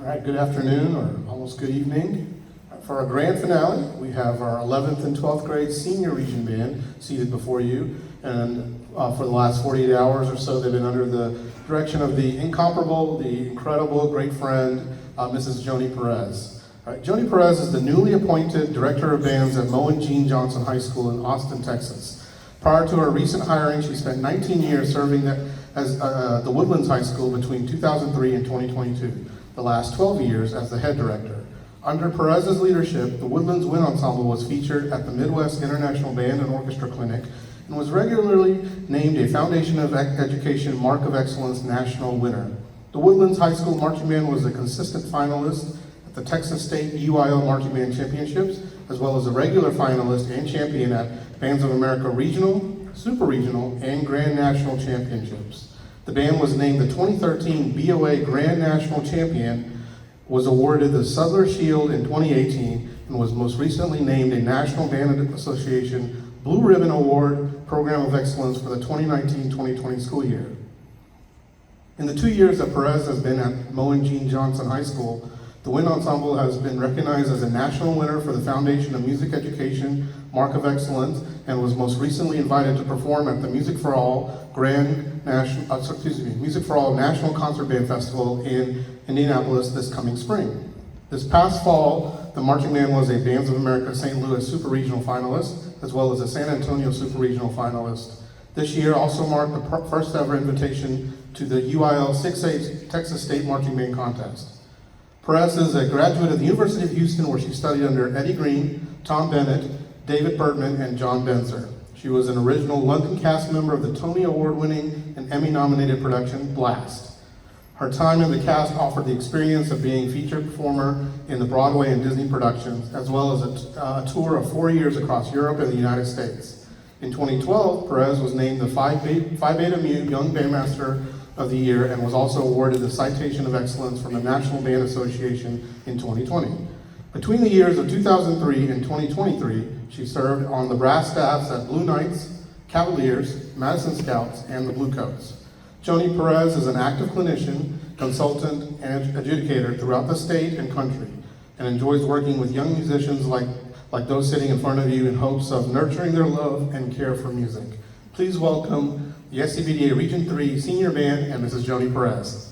All right, good afternoon or almost good evening. For our grand finale, we have our 11th and 12th grade senior region band seated before you. And for the last 48 hours or so, they've been under the direction of the incomparable, the incredible, great friend, Mrs. Joni Perez. All right, Joni Perez is the newly appointed director of bands at Moe and Jean Johnson High School in Austin, Texas. Prior to her recent hiring, she spent 19 years serving as the Woodlands High School between 2003 and 2022. The last 12 years as the head director. Under Perez's leadership, the Woodlands Wind Ensemble was featured at the Midwest International Band and Orchestra Clinic and was regularly named a Foundation of Education Mark of Excellence National winner. The Woodlands High School Marching Band was a consistent finalist at the Texas State UIL Marching Band Championships, as well as a regular finalist and champion at Bands of America Regional, Super Regional, and Grand National Championships. The band was named the 2013 BOA Grand National Champion, was awarded the Sudler Shield in 2018, and was most recently named a National Band Association Blue Ribbon Award Program of Excellence for the 2019-2020 school year. In the 2 years that Perez has been at Moe and Jean Johnson High School, the Wind Ensemble has been recognized as a national winner for the Foundation of Music Education Mark of Excellence, and was most recently invited to perform at the Music for All National Concert Band Festival in Indianapolis this coming spring. This past fall, the marching band was a Bands of America St. Louis Super Regional finalist, as well as a San Antonio Super Regional finalist. This year also marked the first ever invitation to the UIL 6A Texas State Marching Band Contest. Perez is a graduate of the University of Houston, where she studied under Eddie Green, Tom Bennett, David Bertman, and John Benzer. She was an original London cast member of the Tony Award-winning and Emmy-nominated production Blast. Her time in the cast offered the experience of being featured performer in the Broadway and Disney productions, as well as a tour of 4 years across Europe and the United States. In 2012, Perez was named the Phi Beta Mu Young Bandmaster of the Year and was also awarded the Citation of Excellence from the National Band Association in 2020. Between the years of 2003 and 2023, she served on the brass staffs at Blue Knights, Cavaliers, Madison Scouts, and the Bluecoats. Joni Perez is an active clinician, consultant, and adjudicator throughout the state and country, and enjoys working with young musicians like those sitting in front of you in hopes of nurturing their love and care for music. Please welcome the SCBDA Region 3 Senior Band and Mrs. Joni Perez.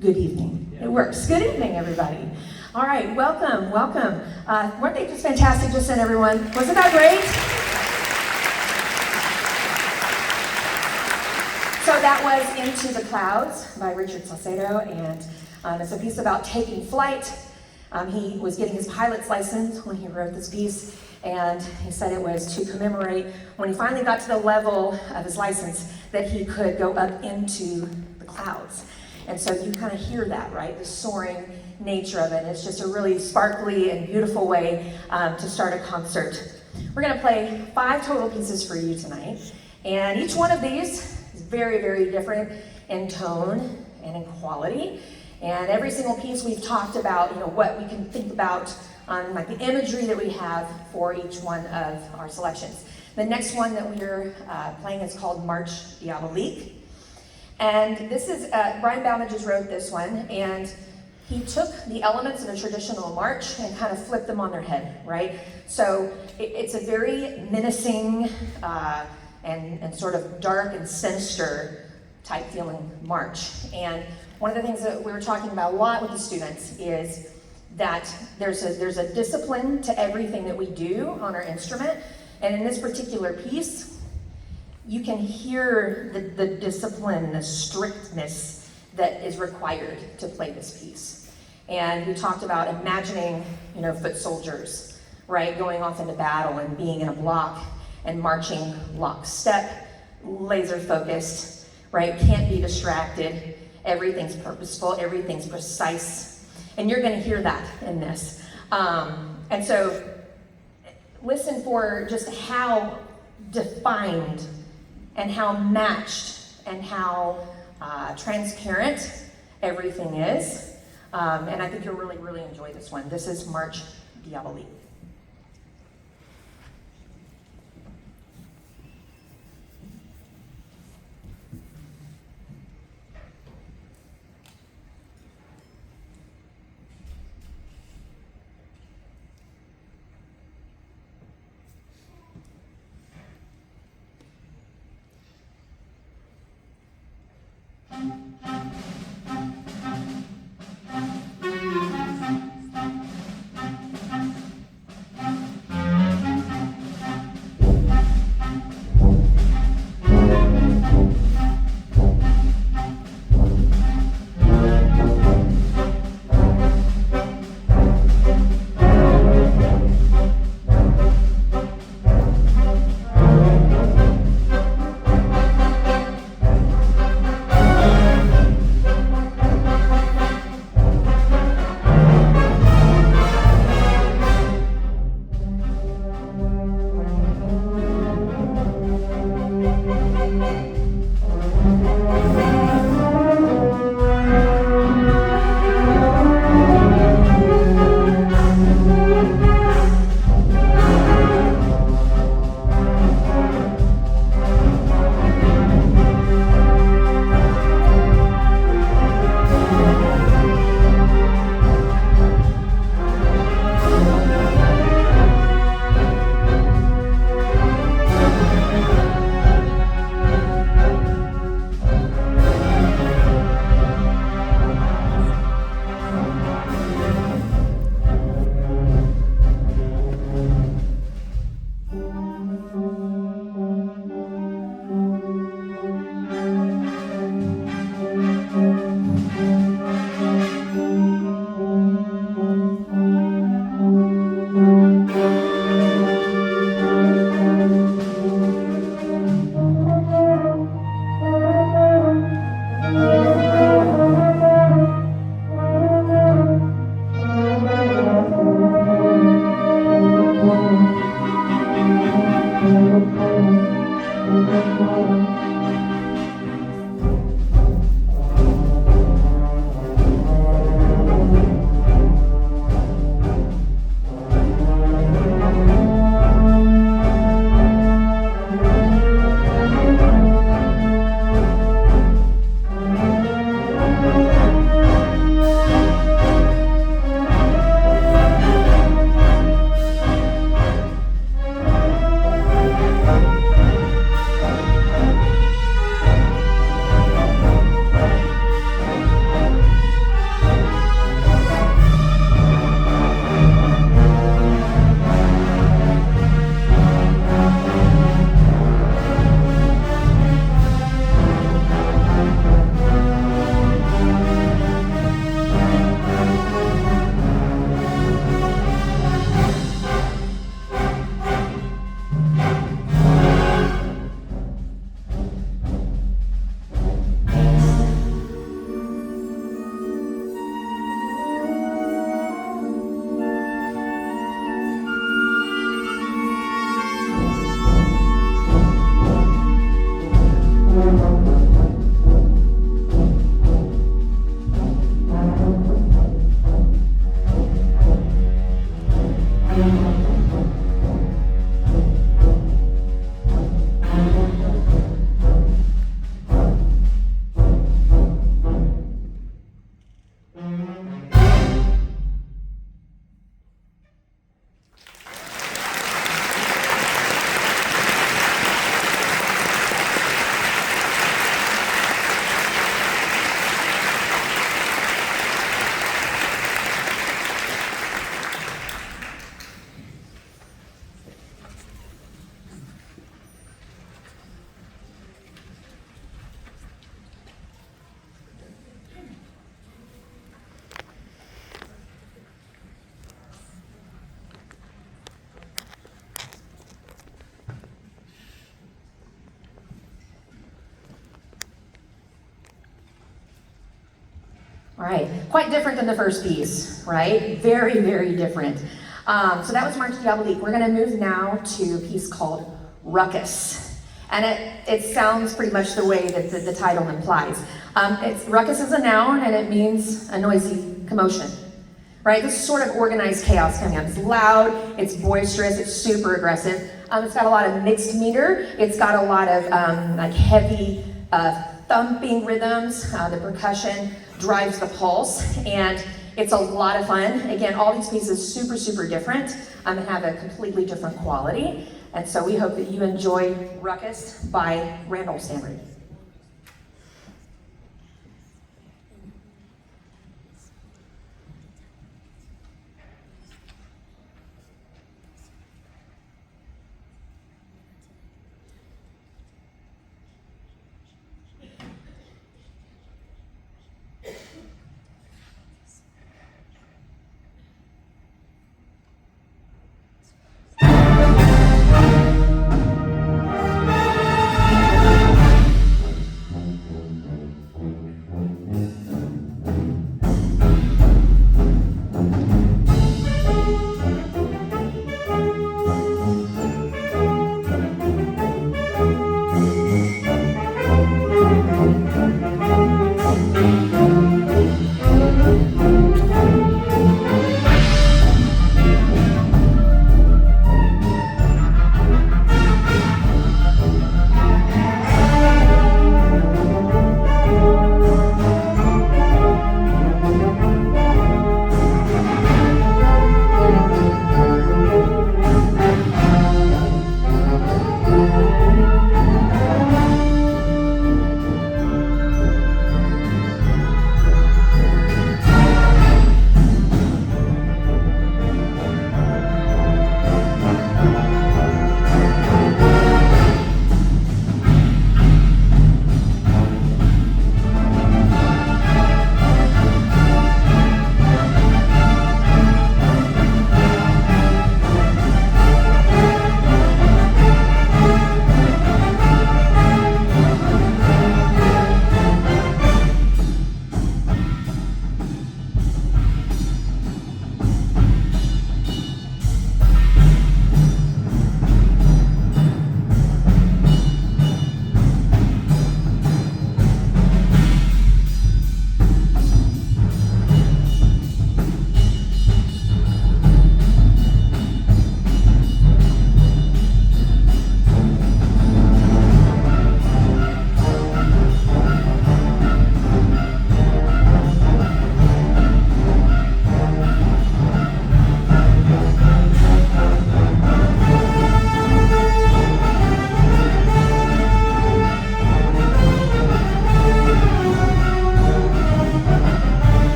Good evening. It works. Good evening, everybody. All right, welcome, welcome. Weren't they just fantastic, just then, everyone? Wasn't that great? So that was Into the Clouds by Richard Salcedo, and it's a piece about taking flight. He was getting his pilot's license when he wrote this piece, and he said it was to commemorate when he finally got to the level of his license that he could go up into the clouds. And so you kind of hear that, right? The soaring nature of it. It's just a really sparkly and beautiful way to start a concert. We're going to play 5 total pieces for you tonight. And each one of these is very, very different in tone and in quality. And every single piece we've talked about, what we can think about on like the imagery that we have for each one of our selections. The next one that we're playing is called March Diabolique. And this is, Brian Bauman just wrote this one, and he took the elements of a traditional march and kind of flipped them on their head, right? So it's a very menacing and sort of dark and sinister type feeling march. And one of the things that we were talking about a lot with the students is that there's a discipline to everything that we do on our instrument. And in this particular piece, you can hear the discipline, the strictness that is required to play this piece. And we talked about imagining, foot soldiers, right, going off into battle and being in a block and marching lockstep, laser focused, right, can't be distracted, everything's purposeful, everything's precise, and you're going to hear that in this. And so listen for just how defined and how matched and how transparent everything is. And I think you'll really, really enjoy this one. This is March Diabolique. All right, quite different than the first piece, right? Very, very different. So that was March Diabolique. We're gonna move now to a piece called Ruckus. And it sounds pretty much the way that the title implies. Ruckus is a noun and it means a noisy commotion, right? This is sort of organized chaos coming up. It's loud, it's boisterous, it's super aggressive. It's got a lot of mixed meter. It's got a lot of like heavy thumping rhythms. The percussion drives the pulse, and it's a lot of fun. Again, all these pieces super, super different and have a completely different quality. And so we hope that you enjoy Ruckus by Randall Stanley.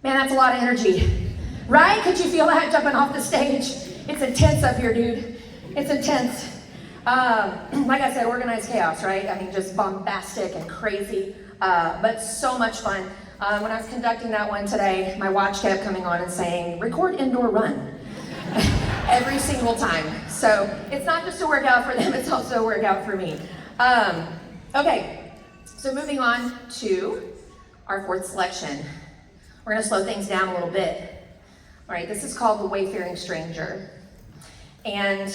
Man, that's a lot of energy, right? Could you feel that jumping off the stage? It's intense up here, dude. It's intense. Like I said, organized chaos, right? I mean, just bombastic and crazy, but so much fun. When I was conducting that one today, my watch kept coming on and saying, record indoor run. Every single time. So it's not just a workout for them, it's also a workout for me. Okay, so moving on to our fourth selection. We're gonna slow things down a little bit. All right, this is called The Wayfaring Stranger. And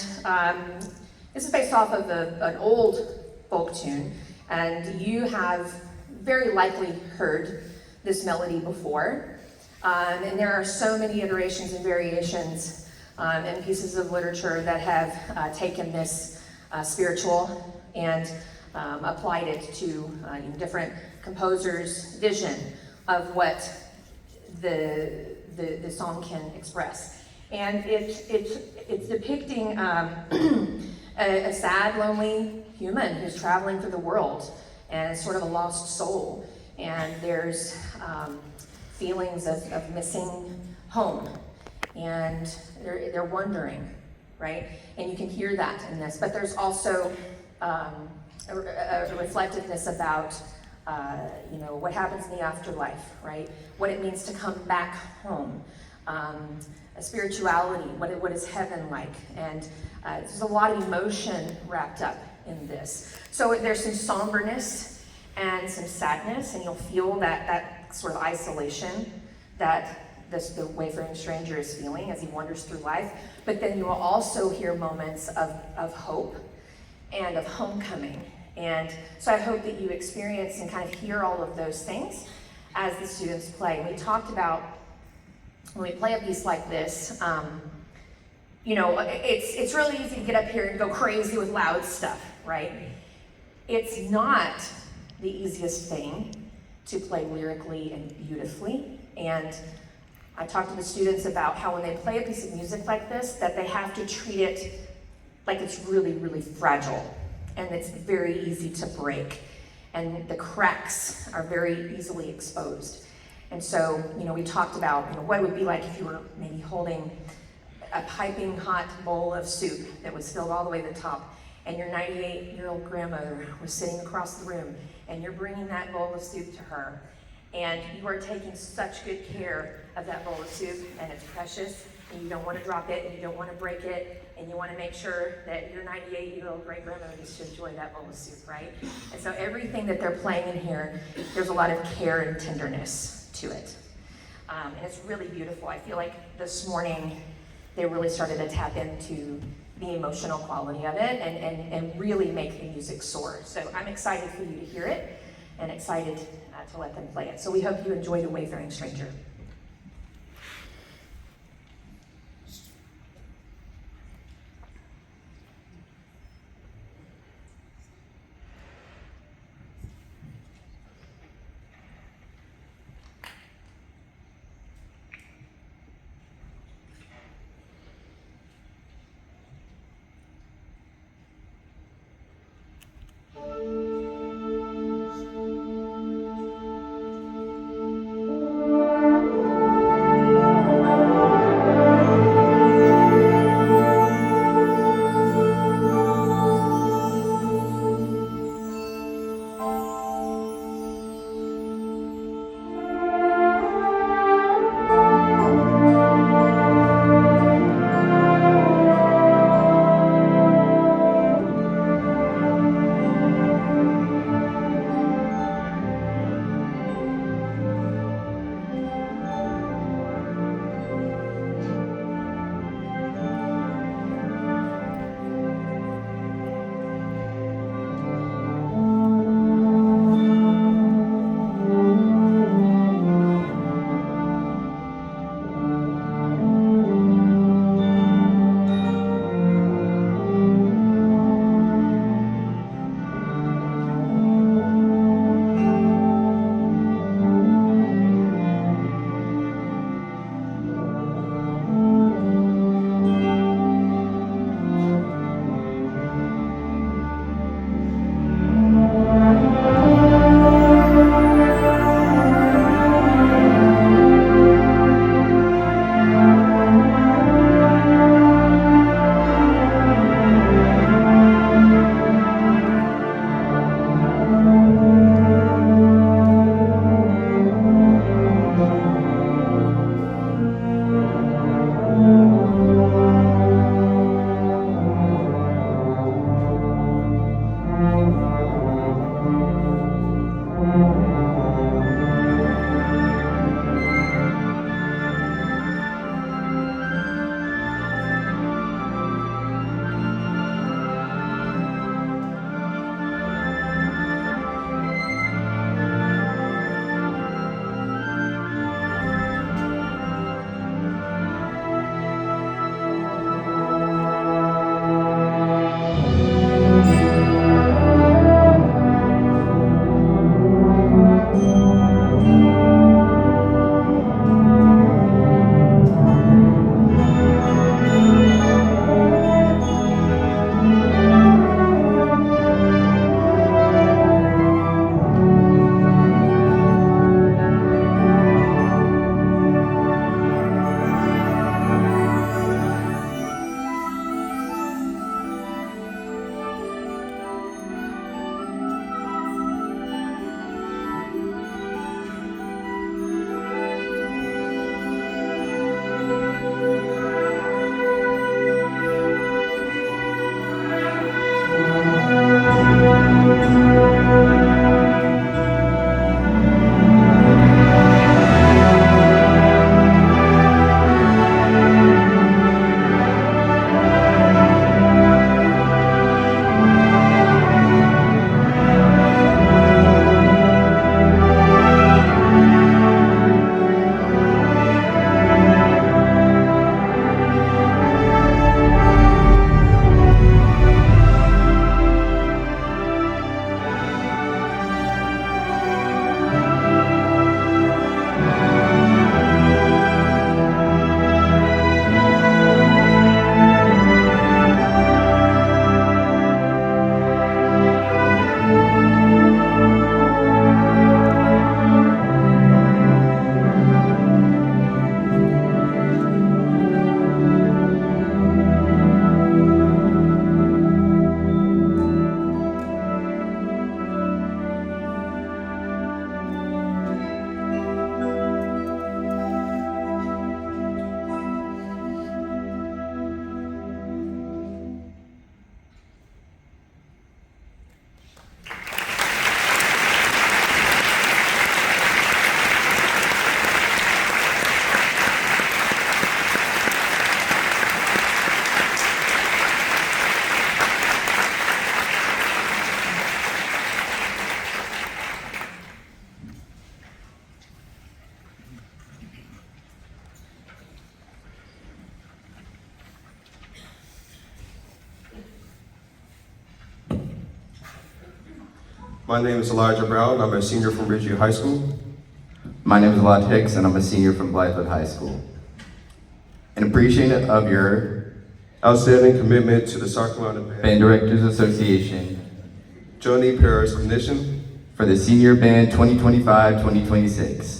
this is based off of an old folk tune, and you have very likely heard this melody before. And there are so many iterations and variations and pieces of literature that have taken this spiritual and applied it to different composers' vision of what the song can express. And it's depicting a sad, lonely human who's traveling through the world and is sort of a lost soul. And there's feelings of missing home. And they're wondering, right? And you can hear that in this. But there's also a reflectiveness about what happens in the afterlife, right? What it means to come back home. A spirituality, what is heaven like? And there's a lot of emotion wrapped up in this. So there's some somberness and some sadness, and you'll feel that sort of isolation that the wayfaring stranger is feeling as he wanders through life. But then you will also hear moments of hope and of homecoming. And so I hope that you experience and kind of hear all of those things as the students play. And we talked about when we play a piece like this, it's really easy to get up here and go crazy with loud stuff, right? It's not the easiest thing to play lyrically and beautifully. And I talked to the students about how when they play a piece of music like this, that they have to treat it like it's really, really fragile. And it's very easy to break. And the cracks are very easily exposed. And so, we talked about, what it would be like if you were maybe holding a piping hot bowl of soup that was filled all the way to the top, and your 98-year-old grandmother was sitting across the room, and you're bringing that bowl of soup to her, and you are taking such good care of that bowl of soup, and it's precious, and you don't want to drop it, and you don't want to break it, and you want to make sure that your 98-year-old great-grandmother gets to enjoy that bowl of soup, right? And so everything that they're playing in here, there's a lot of care and tenderness to it. And it's really beautiful. I feel like this morning they really started to tap into the emotional quality of it and really make the music soar. So I'm excited for you to hear it and excited to let them play it. So we hope you enjoy The Wayfaring Stranger. My name is Elijah Brown. I'm a senior from Ridgeview High School. My name is Lott Hicks, and I'm a senior from Blythewood High School. In appreciation of your Outstanding commitment to the South Carolina Band Directors Association Johnny Paris Recognition for the Senior Band 2025-2026.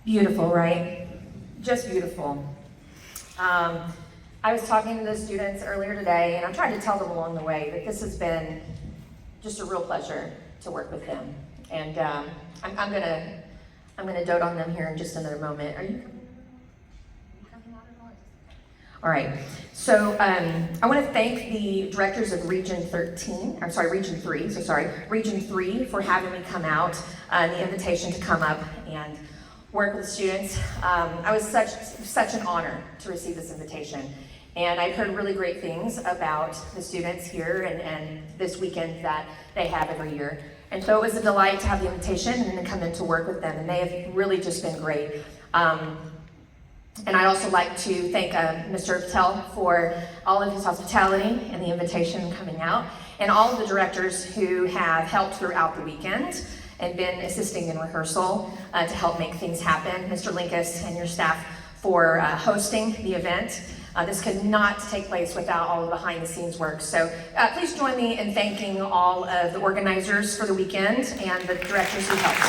Beautiful, right? Just beautiful. I was talking to the students earlier today, and I'm trying to tell them along the way that this has been just a real pleasure to work with them. And I'm gonna dote on them here in just another moment. Are you coming out at all? All right. So I want to thank the directors of Region 3, Region 3 for having me come out, and the invitation to come up and work with students. I was such an honor to receive this invitation. And I've heard really great things about the students here and this weekend that they have every year. And so it was a delight to have the invitation and then come in to work with them. And they have really just been great. And I'd also like to thank Mr. Patel for all of his hospitality and the invitation coming out, and all of the directors who have helped throughout the weekend and been assisting in rehearsal to help make things happen. Mr. Linkus and your staff for hosting the event. This could not take place without all the behind the scenes work. So please join me in thanking all of the organizers for the weekend and the directors who helped.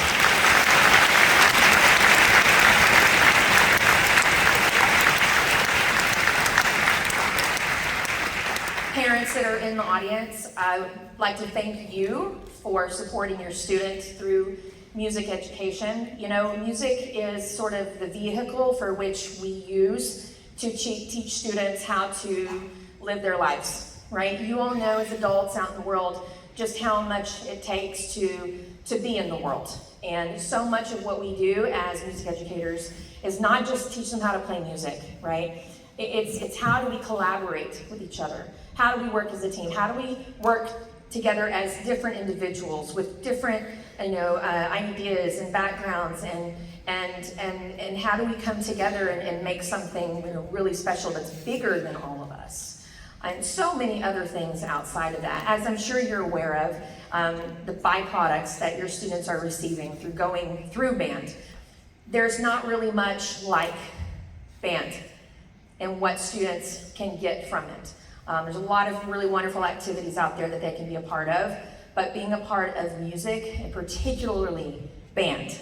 Parents that are in the audience, I would like to thank you for supporting your students through music education. You know, music is sort of the vehicle for which we use to teach students how to live their lives, right? You all know as adults out in the world just how much it takes to be in the world. And so much of what we do as music educators is not just teach them how to play music, right? It's how do we collaborate with each other? How do we work as a team? How do we work together as different individuals with different, ideas and backgrounds, and how do we come together and make something really special that's bigger than all of us? And so many other things outside of that. As I'm sure you're aware of, the byproducts that your students are receiving through going through band. There's not really much like band and what students can get from it. There's a lot of really wonderful activities out there that they can be a part of, but being a part of music, and particularly band,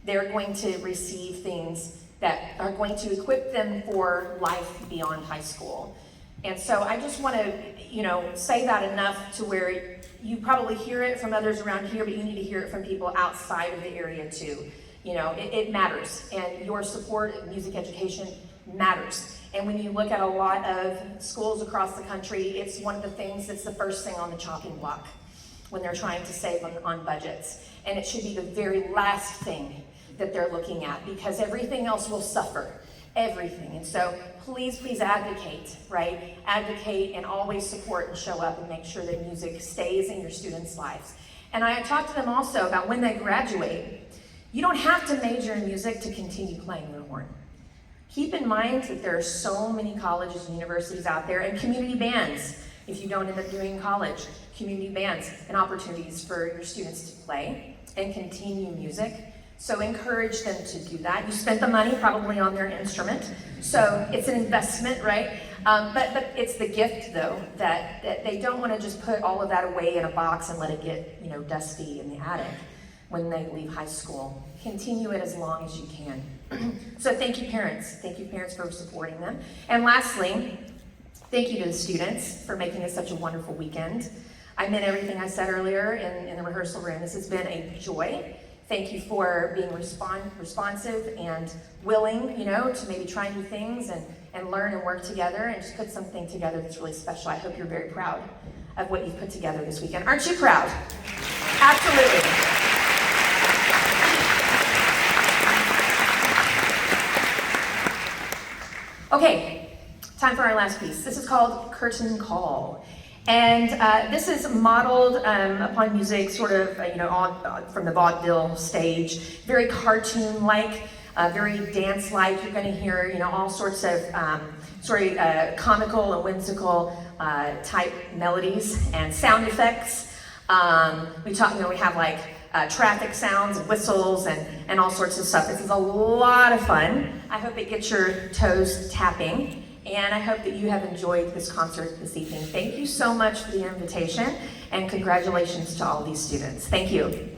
they're going to receive things that are going to equip them for life beyond high school. And so I just want to, say that enough to where you probably hear it from others around here, but you need to hear it from people outside of the area too. It matters, and your support of music education matters. And when you look at a lot of schools across the country, it's one of the things that's the first thing on the chopping block when they're trying to save on budgets. And it should be the very last thing that they're looking at, because everything else will suffer, everything. And so please advocate, right? Advocate and always support and show up and make sure that music stays in your students' lives. And I talked to them also about when they graduate, you don't have to major in music to continue playing your horn. Keep in mind that there are so many colleges and universities out there, and community bands, if you don't end up doing college, community bands and opportunities for your students to play and continue music. So encourage them to do that. You spent the money probably on their instrument, so it's an investment, right? But it's the gift, though, that they don't want to just put all of that away in a box and let it get, dusty in the attic when they leave high school. Continue it as long as you can. So thank you, parents. Thank you, parents, for supporting them. And lastly, thank you to the students for making this such a wonderful weekend. I meant everything I said earlier in the rehearsal room. This has been a joy. Thank you for being responsive and willing, to maybe try new things and learn and work together and just put something together that's really special. I hope you're very proud of what you've put together this weekend. Aren't you proud? Absolutely. Okay, time for our last piece. This is called Curtain Call. And this is modeled upon music, sort of, from the vaudeville stage, very cartoon-like, very dance-like. You're going to hear, all sorts of comical and whimsical type melodies and sound effects. We have like traffic sounds and whistles and all sorts of stuff. This is a lot of fun. I hope it gets your toes tapping, and I hope that you have enjoyed this concert this evening. Thank you so much for the invitation, and congratulations to all these students. Thank you.